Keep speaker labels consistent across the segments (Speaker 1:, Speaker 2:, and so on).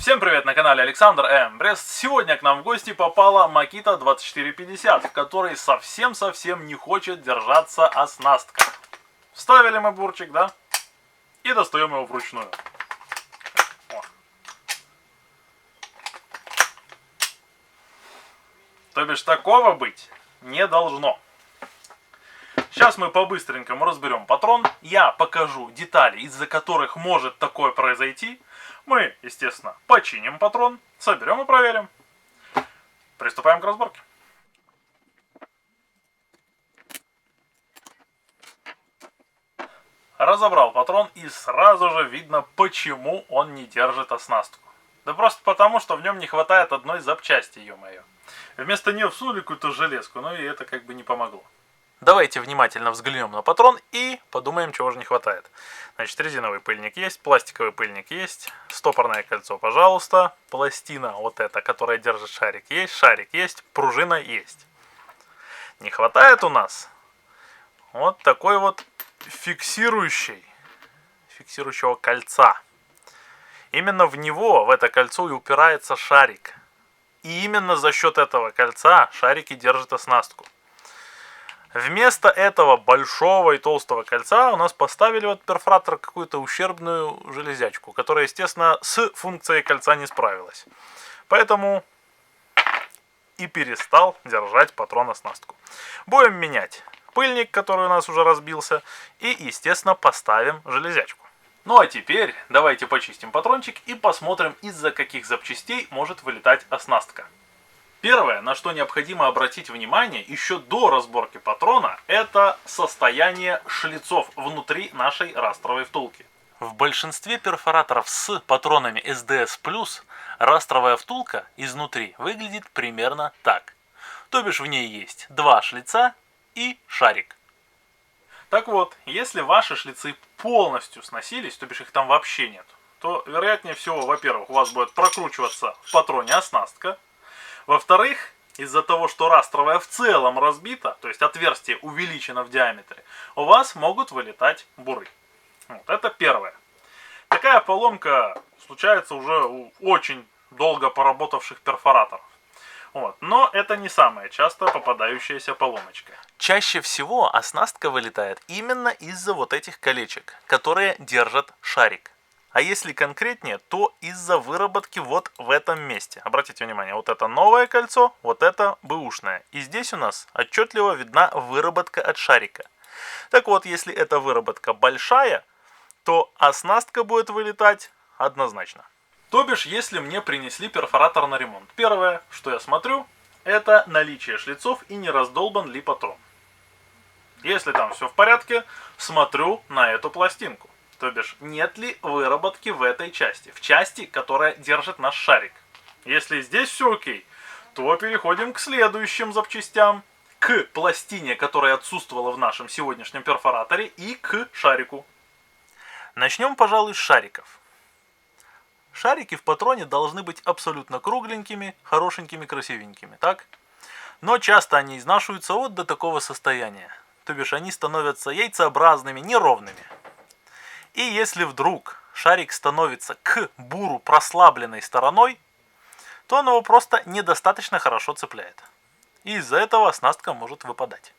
Speaker 1: Всем привет, на канале Александр Брест. Сегодня к нам в гости попала Makita 2450, в которой совсем не хочет держаться оснастка. Вставили мы бурчик, да? И достаем его вручную. О. То бишь такого быть не должно. Сейчас мы по-быстренькому разберем патрон. Я покажу детали, из-за которых может такое произойти. Мы, естественно, починим патрон, соберем и проверим. Приступаем к разборке. Разобрал патрон, и сразу же видно, почему он не держит оснастку. Да просто потому, что в нем не хватает одной запчасти, ё-моё. Вместо нее всунули какую-то железку, но и это как бы не помогло. Давайте внимательно взглянем на патрон и подумаем, чего же не хватает. Значит, резиновый пыльник есть, пластиковый пыльник есть, стопорное кольцо, пожалуйста, пластина вот эта, которая держит шарик есть, пружина есть. Не хватает у нас вот такой вот фиксирующего кольца. Именно в него, в это кольцо и упирается шарик. И именно за счет этого кольца шарик и держит оснастку. Вместо этого большого и толстого кольца у нас поставили вот перфоратор какую-то ущербную железячку, которая, естественно, с функцией кольца не справилась. Поэтому и перестал держать патрон оснастку. Будем менять пыльник, который у нас уже разбился, и, естественно, поставим железячку. Ну а теперь давайте почистим патрончик и посмотрим, из-за каких запчастей может вылетать оснастка. Первое, на что необходимо обратить внимание еще до разборки патрона, это состояние шлицов внутри нашей растровой втулки. В большинстве перфораторов с патронами SDS+, растровая втулка изнутри выглядит примерно так. То бишь в ней есть два шлица и шарик. Так вот, если ваши шлицы полностью сносились, то бишь их там вообще нет, то вероятнее всего, во-первых, у вас будет прокручиваться в патроне оснастка. Во-вторых, из-за того, что растровая в целом разбита, то есть отверстие увеличено в диаметре, у вас могут вылетать буры. Вот это первое. Такая поломка случается уже у очень долго поработавших перфораторов. Вот. Но это не самая часто попадающаяся поломочка. Чаще всего оснастка вылетает именно из-за вот этих колечек, которые держат шарик. А если конкретнее, то из-за выработки вот в этом месте. Обратите внимание, вот это новое кольцо, вот это бэушное. И здесь у нас отчетливо видна выработка от шарика. Так вот, если эта выработка большая, то оснастка будет вылетать однозначно. То бишь, если мне принесли перфоратор на ремонт, первое, что я смотрю, это наличие шлицов и не раздолбан ли патрон. Если там все в порядке, смотрю на эту пластинку. То бишь, нет ли выработки в этой части, в части, которая держит наш шарик. Если здесь все окей, то переходим к следующим запчастям. К пластине, которая отсутствовала в нашем сегодняшнем перфораторе, и к шарику. Начнем, пожалуй, с шариков. Шарики в патроне должны быть абсолютно кругленькими, хорошенькими, красивенькими, так? Но часто они изнашиваются вот до такого состояния. То бишь, они становятся яйцеобразными, неровными. И если вдруг шарик становится к буру прослабленной стороной, то он его просто недостаточно хорошо цепляет. И из-за этого оснастка может выпадать.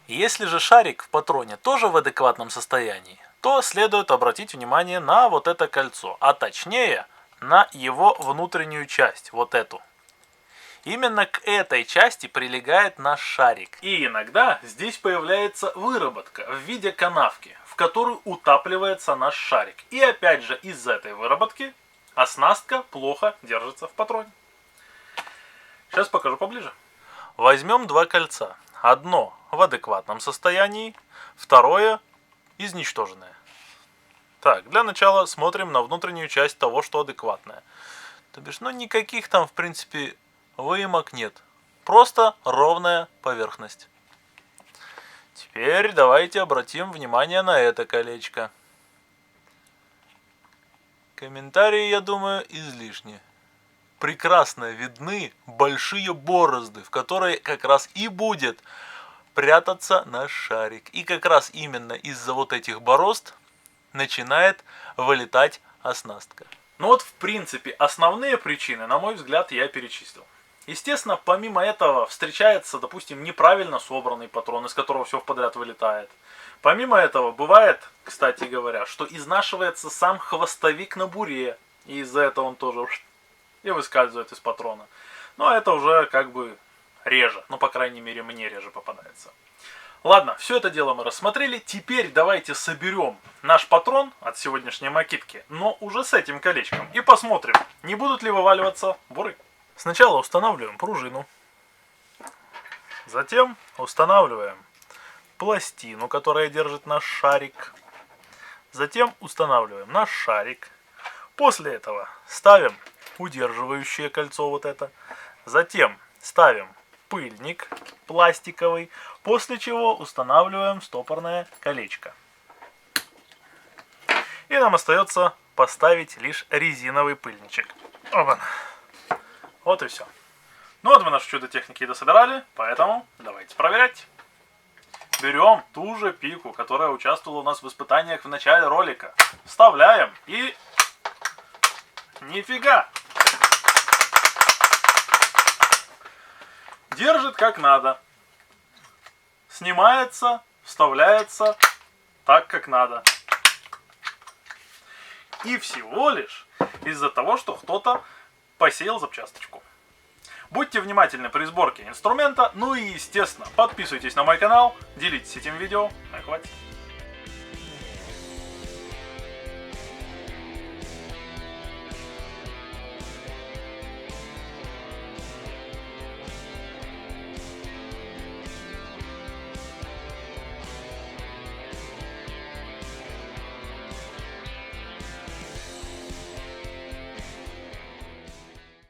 Speaker 1: Если же шарик в патроне тоже в адекватном состоянии, то следует обратить внимание на вот это кольцо, а точнее на его внутреннюю часть, вот эту. Именно к этой части прилегает наш шарик. И иногда здесь появляется выработка в виде канавки, в которую утапливается наш шарик. И опять же из-за этой выработки оснастка плохо держится в патроне. Сейчас покажу поближе. Возьмем два кольца. Одно в адекватном состоянии, второе изничтоженное. Так, для начала смотрим на внутреннюю часть того, что адекватное. То бишь, никаких там в принципе выемок нет. Просто ровная поверхность. Теперь давайте обратим внимание на это колечко. Комментарии, я думаю, излишни. Прекрасно видны большие борозды, в которые как раз и будет прятаться наш шарик. И как раз именно из-за вот этих борозд начинает вылетать оснастка. Ну вот, в принципе, основные причины, на мой взгляд, я перечислил. Естественно, помимо этого встречается, допустим, неправильно собранный патрон, из которого все в подряд вылетает. Помимо этого, бывает, кстати говоря, что изнашивается сам хвостовик на буре, и из-за этого он тоже и выскальзывает из патрона. Но это уже как бы реже, ну, по крайней мере, мне реже попадается. Ладно, все это дело мы рассмотрели. Теперь давайте соберем наш патрон от сегодняшней макитки, но уже с этим колечком. И посмотрим, не будут ли вываливаться буры. Сначала устанавливаем пружину. Затем устанавливаем пластину, которая держит наш шарик. Затем устанавливаем наш шарик. После этого ставим удерживающее кольцо вот это. Затем ставим пыльник пластиковый, после чего устанавливаем стопорное колечко. И нам остается поставить лишь резиновый пыльничек. Опа. Вот и все. Ну вот мы наше чудо техники дособирали, поэтому давайте проверять. Берем ту же пику, которая участвовала у нас в испытаниях в начале ролика. Вставляем и... Нифига! Держит как надо. Снимается, вставляется так, как надо. И всего лишь из-за того, что кто-то посеял запчасточку. Будьте внимательны при сборке инструмента. Ну и, естественно, подписывайтесь на мой канал, делитесь этим видео. Хватит.